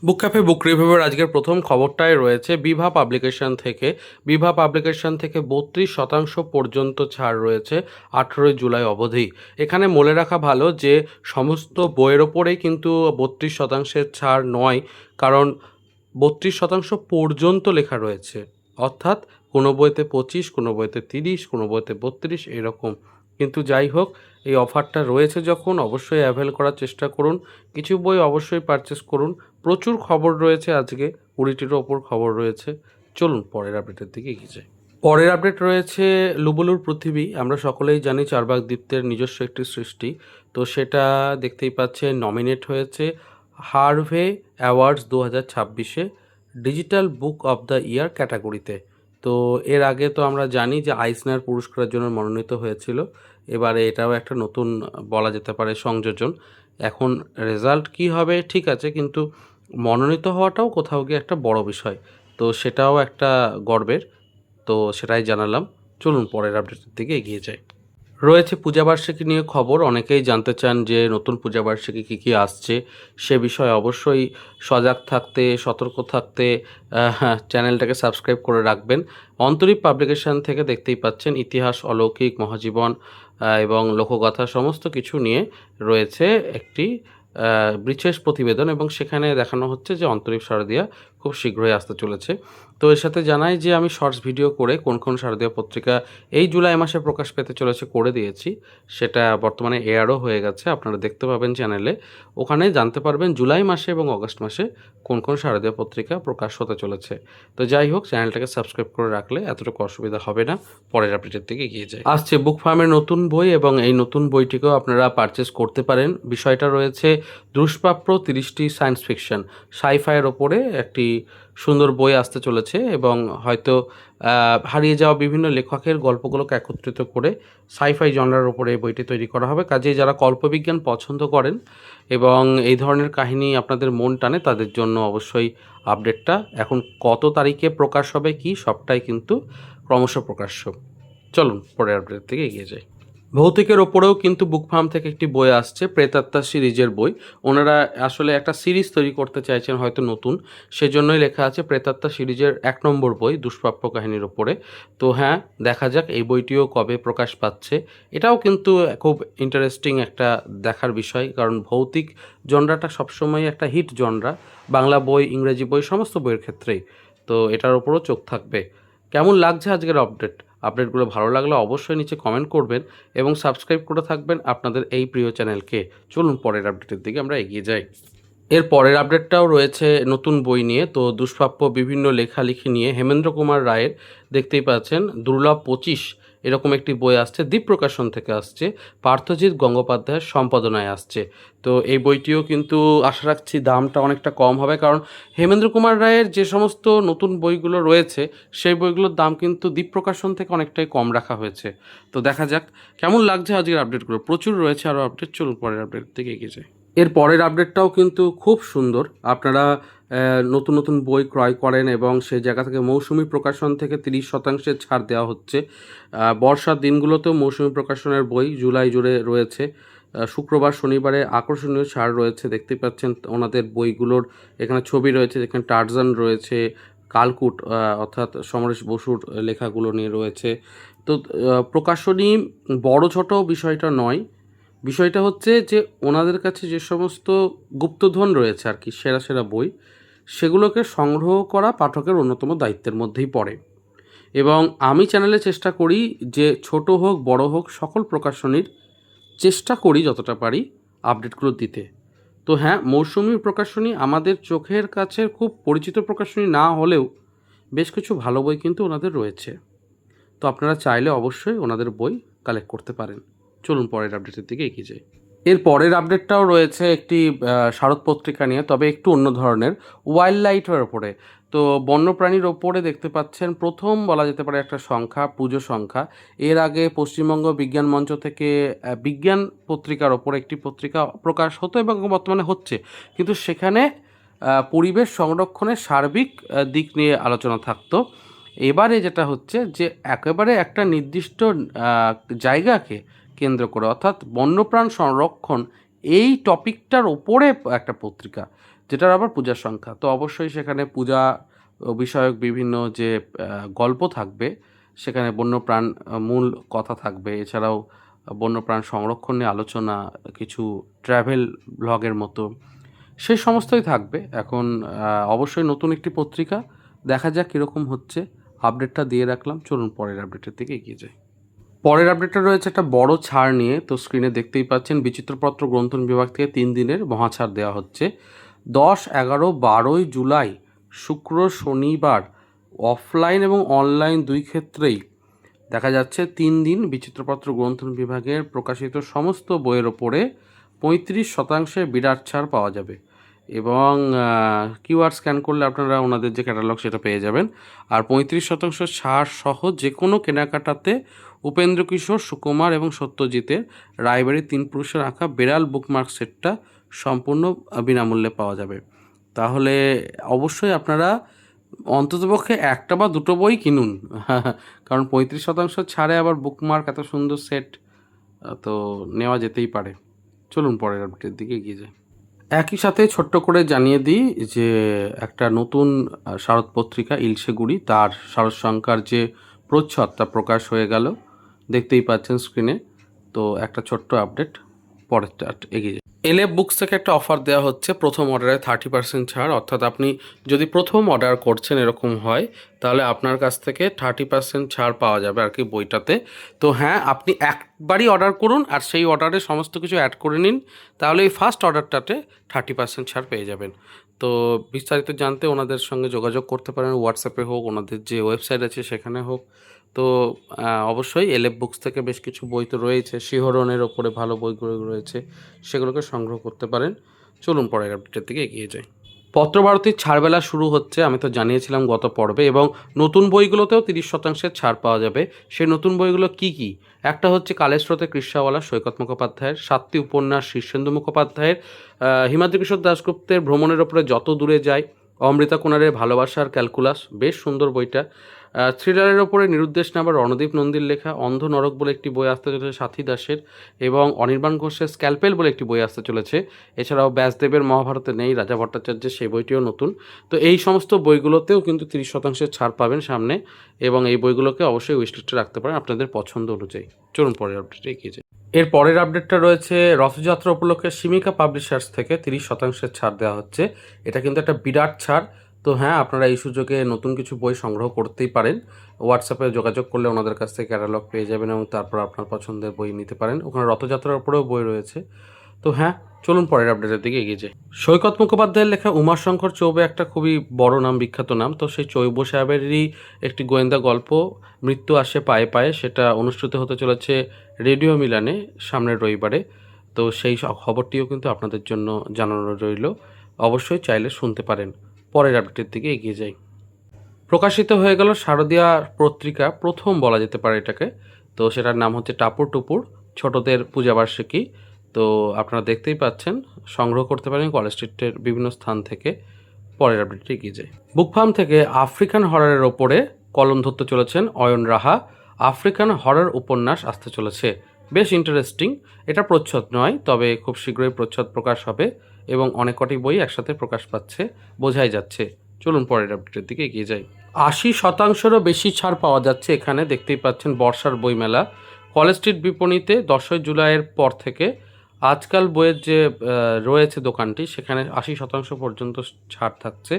বুক cafe বুক রিভিউয়ের আজকের প্রথম খবরটাই রয়েছে বিভা পাবলিকেশন থেকে। বিভা পাবলিকেশন থেকে 32% পর্যন্ত ছাড় রয়েছে 18 জুলাই অবধি। এখানে বলে রাখা ভালো যে সমস্ত বইয়ের ওপরেই কিন্তু 32%-এর ছাড় নয়, কারণ 32% পর্যন্ত লেখা রয়েছে। অর্থাৎ কোনো বইতে 25, কোনো বইতে 30, কোনো বইতে 32 এরকম। কিন্তু যাই হোক, এই অফারটা রয়েছে যখন অবশ্যই অ্যাভেল করার চেষ্টা করুন। কিছু বই অবশ্যই পারচেস করুন। প্রচুর খবর রয়েছে আজকে, 20টিরও ওপর খবর রয়েছে। চলুন পরের আপডেটের দিকে এগিয়ে যাই। পরের আপডেট রয়েছে লুবুলুর পৃথিবী। আমরা সকলেই জানি চারবাক দ্বীপের নিজস্ব একটি সৃষ্টি, তো সেটা দেখতেই পাচ্ছেন নমিনেট হয়েছে হারভে অ্যাওয়ার্ডস 2026-এ digital book of the year ক্যাটাগরিতে। তো এর আগে তো আমরা জানি যে আইসনার পুরস্কারের জন্য মনোনীত হয়েছিল। এবারে এটাও একটা নতুন বলা যেতে পারে সংযোজন। এখন রেজাল্ট কি হবে ঠিক আছে, কিন্তু মনোনীত হওয়াটাও কোথাও গিয়ে একটা বড় বিষয়, তো সেটাও একটা গর্বের। তো সেটাই জানালাম। চলুন পরের আপডেটের দিকে এগিয়ে যাই। রয়েছে পূজাবার্ষিকী নিয়ে খবর। অনেকেই জানতে চান যে নতুন পূজাবার্ষিকী কী কী আসছে, সে বিষয়ে অবশ্যই সজাগ থাকতে, সতর্ক থাকতে চ্যানেলটাকে সাবস্ক্রাইব করে রাখবেন। অন্তরীপ পাবলিকেশন থেকে দেখতেই পাচ্ছেন ইতিহাস, অলৌকিক, মহাজীবন এবং লোকগাথা সমস্ত কিছু নিয়ে রয়েছে একটি বিশেষ প্রতিবেদন, এবং সেখানে দেখানো হচ্ছে যে অন্তরীপ শারদিয়া খুব শীঘ্রই আসতে চলেছে। তো এর সাথে জানাই যে আমি শর্টস ভিডিও করে কোন কোন শারদীয় পত্রিকা এই জুলাই মাসে প্রকাশ পেতে চলেছে করে দিয়েছি। সেটা বর্তমানে এয়ারও হয়ে গেছে, আপনারা দেখতে পাবেন চ্যানেলে। ওখানে জানতে পারবেন জুলাই মাসে এবং অগস্ট মাসে কোন কোন শারদীয় পত্রিকা প্রকাশ হতে চলেছে। তো যাই হোক, চ্যানেলটাকে সাবস্ক্রাইব করে রাখলে এতটুকু অসুবিধা হবে না। পরের আপডেটের দিকে এগিয়ে যায়। আসছে বুক ফার্মের নতুন বই, এবং এই নতুন বইটিকেও আপনারা পারচেস করতে পারেন। বিষয়টা রয়েছে দুষ্প্রাপ্য 30টি সায়েন্স ফিকশন সাইফাইয়ের ওপরে একটি সুন্দর বই আসতে চলেছে, এবং হয়তো হারিয়ে যাওয়া বিভিন্ন লেখকের গল্পগুলোকে একত্রিত করে সাইফাই জনরার ওপরে এই বইটি তৈরি করা হবে। কাজেই যারা কল্পবিজ্ঞান পছন্দ করেন এবং এই ধরনের কাহিনী আপনাদের মন টানে, তাদের জন্য অবশ্যই আপডেটটা। এখন কত তারিখে প্রকাশ হবে কি সবটাই কিন্তু ক্রমশ প্রকাশ্য। চলুন পরের আপডেট থেকে এগিয়ে যাই। ভৌতিকের ওপরেও কিন্তু বুক ফার্ম থেকে একটি বই আসছে, প্রেতাত্মা সিরিজের বই। ওনারা আসলে একটা সিরিজ তৈরি করতে চাইছেন হয়তো নতুন, সেজন্যই লেখা আছে প্রেতাত্মা সিরিজের 1 নম্বর বই দুষ্প্রাপ্য কাহিনীর ওপরে। তো হ্যাঁ, দেখা যাক এই বইটিও কবে প্রকাশ পাচ্ছে। এটাও কিন্তু খুব ইন্টারেস্টিং একটা দেখার বিষয়, কারণ ভৌতিক জনরাটা সবসময় একটা হিট জনরা, বাংলা বই, ইংরেজি বই, সমস্ত বইয়ের ক্ষেত্রেই। তো এটার ওপরও চোখ থাকবে। কেমন লাগছে আজকের আপডেটগুলো ভালো লাগলে অবশ্যই নিচে কমেন্ট করবেন এবং সাবস্ক্রাইব করে থাকবেন আপনাদের এই প্রিয় চ্যানেলকে। চলুন পরের আপডেটের দিকে আমরা এগিয়ে যাই। এর পরের আপডেটটাও রয়েছে নতুন বই নিয়ে। তো দুষ্প্রাপ্য বিভিন্ন লেখালেখি নিয়ে হেমেন্দ্র কুমার রায়ের দেখতেই পাচ্ছেন দুর্লভ 25 এরকম একটি বই আসছে, দ্বীপ প্রকাশন থেকে আসছে, পার্থজিৎ গঙ্গোপাধ্যায়ের সম্পাদনায় আসছে। তো এই বইটিও কিন্তু আশা রাখছি দামটা অনেকটা কম হবে, কারণ হেমেন্দ্র কুমার রায়ের যে সমস্ত নতুন বইগুলো রয়েছে সেই বইগুলোর দাম কিন্তু দ্বীপ প্রকাশন থেকে অনেকটাই কম রাখা হয়েছে। তো দেখা যাক কেমন লাগছে আজকের আপডেটগুলো। প্রচুর রয়েছে আরও আপডেট, চলুন পরের আপডেট থেকে এগিয়ে যায়। এর পরের আপডেটটাও কিন্তু খুব সুন্দর। আপনারা নতুন নতুন বই ক্রয় করেন এবং সেই জায়গা থেকে মৌসুমি প্রকাশন থেকে 30% ছাড় দেওয়া হচ্ছে। বর্ষার দিনগুলোতেও মৌসুমি প্রকাশনের বই জুলাই জুড়ে রয়েছে। শুক্রবার শনিবারে আকর্ষণীয় ছাড় রয়েছে, দেখতেই পাচ্ছেন ওনাদের বইগুলোর এখানে ছবি রয়েছে, যেখানে টার্জান রয়েছে, কালকুট অর্থাৎ সমরেশ বসুর লেখাগুলো নিয়ে রয়েছে। তো প্রকাশনী বড় ছোট বিষয়টা নয়, বিষয়টা হচ্ছে যে ওনাদের কাছে যে সমস্ত গুপ্তধন রয়েছে আর কি, সেরা সেরা বই, সেগুলোকে সংগ্রহ করা পাঠকের অন্যতম দায়িত্বের মধ্যেই পড়ে। এবং আমি চ্যানেলে চেষ্টা করি যে ছোট হোক বড় হোক সকল প্রকাশনীর চেষ্টা করি যতটা পারি আপডেটগুলো দিতে। তো হ্যাঁ, মৌসুমি প্রকাশনী আমাদের চোখের কাছে খুব পরিচিত প্রকাশনী না হলেও বেশ কিছু ভালো বই কিন্তু ওনাদের রয়েছে। তো আপনারা চাইলে অবশ্যই ওনাদের বই কালেক্ট করতে পারেন। চলুন পরের আপডেটের দিকে এগিয়ে যাই। এর পরের আপডেটটাও রয়েছে একটি শারদ পত্রিকা নিয়ে, তবে একটু অন্য ধরনের, ওয়াইল্ড লাইফের ওপরে। তো বন্যপ্রাণীর ওপরে দেখতে পাচ্ছেন প্রথম বলা যেতে পারে একটা সংখ্যা, পুজো সংখ্যা। এর আগে পশ্চিমবঙ্গ বিজ্ঞান মঞ্চ থেকে বিজ্ঞান পত্রিকার ওপরে একটি পত্রিকা প্রকাশ হতো এবং বর্তমানে হচ্ছে, কিন্তু সেখানে পরিবেশ সংরক্ষণের সার্বিক দিক নিয়ে আলোচনা থাকতো। এবারে যেটা হচ্ছে যে একেবারে একটা নির্দিষ্ট জায়গাকে কেন্দ্র করে, অর্থাৎ বন্যপ্রাণ সংরক্ষণ এই টপিকটার ওপরে একটা পত্রিকা। যেটার আবার পূজার সংখ্যা। তো অবশ্যই সেখানে পূজা বিষয়ক বিভিন্ন যে গল্প থাকবে, সেখানে বন্যপ্রাণ মূল কথা থাকবে। এছাড়াও বন্যপ্রাণ সংরক্ষণ নিয়ে আলোচনা, কিছু ট্র্যাভেল ব্লগের মতো সে সমস্তই থাকবে। এখন অবশ্যই নতুন একটি পত্রিকা, দেখা যাক কীরকম হচ্ছে। আপডেটটা দিয়ে রাখলাম, চলুন পরের আপডেটের দিকে এগিয়ে যাই। পরের আপডেটটা রয়েছে একটা বড় ছাড় নিয়ে। তো স্ক্রিনে দেখতেই পাচ্ছেন বিচিত্রপত্র গ্রন্থন বিভাগ থেকে 3 দিনের মহাছাড় দেওয়া হচ্ছে। 10, 11, 12 জুলাই শুক্র শনিবার অফলাইন এবং অনলাইন দুই ক্ষেত্রেই দেখা যাচ্ছে 3 দিন বিচিত্রপত্র গ্রন্থন বিভাগের প্রকাশিত সমস্ত বইয়ের ওপরে 35% বিরাট ছাড় পাওয়া যাবে। এবং কিউআর স্ক্যান করলে আপনারা ওনাদের যে ক্যাটালগ সেটা পেয়ে যাবেন। আর 35% ছাড় সহ যে কোনো কেনাকাটাতে উপেন্দ্র কিশোর, সুকুমার এবং সত্যজিতের রায়বাড়ির 3 পুরুষের আঁকা বেড়াল বুকমার্ক সেটটা সম্পূর্ণ বিনামূল্যে পাওয়া যাবে। তাহলে অবশ্যই আপনারা অন্ততপক্ষে একটা বা দুটো বই কিনুন, কারণ 35% ছাড়ে আবার বুকমার্ক এত সুন্দর সেট তো নেওয়া যেতেই পারে। চলুন পরের আপডেটের দিকে এগিয়ে যাই। একই সাথে ছোট্ট করে জানিয়ে দিই যে একটা নতুন শারদ পত্রিকা ইলশেগুড়ি, তার শারদ সংখ্যার যে প্রচ্ছদ তা প্রকাশ হয়ে গেল, দেখতেই পাচ্ছেন স্ক্রিনে। তো একটা ছোট্ট আপডেট, পরের এগিয়ে যাই। এলএফ বুকস থেকে একটা অফার দেওয়া হচ্ছে, প্রথম অর্ডারে 30% ছাড়। অর্থাৎ আপনি যদি প্রথম অর্ডার করছেন এরকম হয়, তাহলে আপনার কাছ থেকে 30% ছাড় পাওয়া যাবে আর কি বইটাতে। তো হ্যাঁ, আপনি একবারই অর্ডার করুন আর সেই অর্ডারে সমস্ত কিছু অ্যাড করে নিন, তাহলে এই ফার্স্ট অর্ডারটাতে 30% ছাড় পেয়ে যাবেন। তো বিস্তারিত জানতে ওনাদের সঙ্গে যোগাযোগ করতে পারেন, হোয়াটসঅ্যাপে হোক, ওনাদের যে ওয়েবসাইট আছে সেখানে হোক। তো অবশ্যই এলএফ বুকস থেকে বেশ কিছু বই তো রয়েছে, শিহরণের ওপরে ভালো বইগুলো রয়েছে, সেগুলোকে সংগ্রহ করতে পারেন। চলুন পরের আপডেটের দিকে এগিয়ে যাই। পত্রভারতীর ছাড়বেলা শুরু হচ্ছে, আমি তো জানিয়েছিলাম গত পর্বে, এবং নতুন বইগুলোতেও 30% ছাড় পাওয়া যাবে। সেই নতুন বইগুলো কি কি? একটা হচ্ছে কালের স্রোতে কৃষ্ণাওয়ালা সৈকত মুখোপাধ্যায়ের, 7টি উপন্যাস শীর্ষেন্দু মুখোপাধ্যায়ের, হিমাদ্রি কিশোর দাশগুপ্তের ভ্রমণের ওপরে যত দূরে যায়, অমৃতা কুনারের ভালোবাসার ক্যালকুলাস, বেশ সুন্দর বইটা। থ্রিলারের ওপরে নিরুদ্দেশ নামা রণদীপ নন্দীর লেখা অন্ধ নরক বলে একটি বই আসতে চলেছে সাথী দাসের, এবং অনির্বাণ ঘোষের স্ক্যালপেল বলে একটি বই আসতে চলেছে। এছাড়াও ব্যাসদেবের মহাভারতে নেই রাজা ভট্টাচার্যের, সেই বইটিও নতুন। তো এই সমস্ত বইগুলোতেও কিন্তু 30% ছাড় পাবেন সামনে, এবং এই বইগুলোকে অবশ্যই উইশলিস্টে রাখতে পারেন আপনাদের পছন্দ অনুযায়ী। চলুন পরের আপডেটে এগিয়ে যাই। এর পরের আপডেটটা রয়েছে রথযাত্রা উপলক্ষে শিমিকা পাবলিশার্স থেকে 30% ছাড় দেওয়া হচ্ছে। এটা কিন্তু একটা বিরাট ছাড়। তো হ্যাঁ, আপনারা এই সুযোগে নতুন কিছু বই সংগ্রহ করতেই পারেন। হোয়াটসঅ্যাপে যোগাযোগ করলে ওনাদের কাছ থেকে ক্যাটালগ পেয়ে যাবেন এবং তারপর আপনার পছন্দের বই নিতে পারেন। ওখানে রথযাত্রার উপরেও বই রয়েছে। তো হ্যাঁ, চলুন পরের আপডেটের দিকে এগিয়ে যাই। সৈকত মুখোপাধ্যায়ের লেখা উমাশঙ্কর চৌবে একটা খুবই বড় নাম, বিখ্যাত নাম। তো সেই চৌবে সাহেবেরই একটি গোয়েন্দা গল্প মৃত্যু আসে পায়ে পায়ে, সেটা অনুষ্ঠিত হতে চলেছে রেডিও মিলানে সামনের রবিবারে। তো সেই খবরটিও কিন্তু আপনাদের জন্য জানানো রইল, অবশ্যই চাইলে শুনতে পারেন। পরের আপডেটের দিকে এগিয়ে যাই। প্রকাশিত হয়ে গেল শারদীয়া পত্রিকা প্রথম, বলা যেতে পারে এটাকে। তো সেটার নাম হচ্ছে টাপুর টুপুর, ছোটদের পূজাবার্ষিকী। তো আপনারা দেখতেই পাচ্ছেন, সংগ্রহ করতে পারেন কলেজ স্ট্রিটের বিভিন্ন স্থান থেকে। পরের আপডেটে এগিয়ে যাই। বুক ফার্ম থেকে আফ্রিকান হরারের ওপরে কলম ধরতে চলেছেন অয়ন রাহা। আফ্রিকান হরার উপন্যাস আসতে চলেছে, বেশ ইন্টারেস্টিং। এটা প্রচ্ছদ নয়, তবে খুব শীঘ্রই প্রচ্ছদ প্রকাশ হবে এবং অনেক কটি বই একসাথে প্রকাশ পাচ্ছে, বোঝাই যাচ্ছে। চলুন পরের আপডেটের দিকে এগিয়ে যাই। 80%-রও বেশি ছাড় পাওয়া যাচ্ছে এখানে, দেখতেই পাচ্ছেন বর্ষার বইমেলা। কলেজ স্ট্রিট বিপণীতে 10ই জুলাইয়ের পর থেকে আজকাল বইয়ের যে রয়েছে দোকানটি, সেখানে 80% পর্যন্ত ছাড় থাকছে।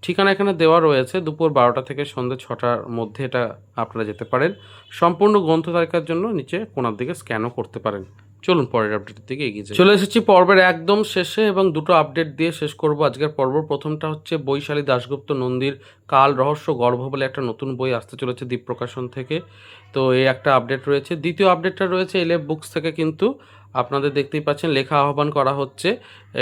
ঠিকানা এখানে দেওয়া রয়েছে, দুপুর 12টা থেকে সন্ধ্যে 6টার মধ্যে এটা আপনারা যেতে পারেন। সম্পূর্ণ গ্রন্থ তালিকার জন্য নিচে কোণার দিকে স্ক্যানও করতে পারেন। চলুন পরের আপডেটের দিকে এগিয়ে যাই। চলে এসেছি পর্বের একদম শেষে, এবং দুটো আপডেট দিয়ে শেষ করব আজকের পর্ব। প্রথমটা হচ্ছে বৈশালী দাশগুপ্ত নন্দীর কাল রহস্য গর্ভ বলে একটা নতুন বই আসতে চলেছে দীপ প্রকাশন থেকে। তো এই একটা আপডেট রয়েছে। দ্বিতীয় আপডেটটা রয়েছে এলএফ বুকস থেকে, কিন্তু আপনাদের দেখতেই পাচ্ছেন লেখা আহ্বান করা হচ্ছে,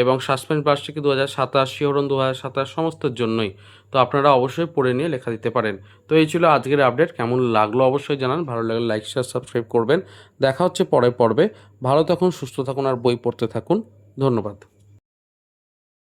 এবং সাসপেন্স বার্ষিকী 2027, শিহরণ 2027 সমস্তের জন্যই। তো আপনারা অবশ্যই পড়ে নিয়ে লেখা দিতে পারেন। তো এই ছিল আজকের আপডেট। কেমন লাগলো অবশ্যই জানান, ভালো লাগলে লাইক শেয়ার সাবস্ক্রাইব করবেন। দেখা হচ্ছে পরের পর্বে। ভালো থাকুন, সুস্থ থাকুন আর বই পড়তে থাকুন। ধন্যবাদ।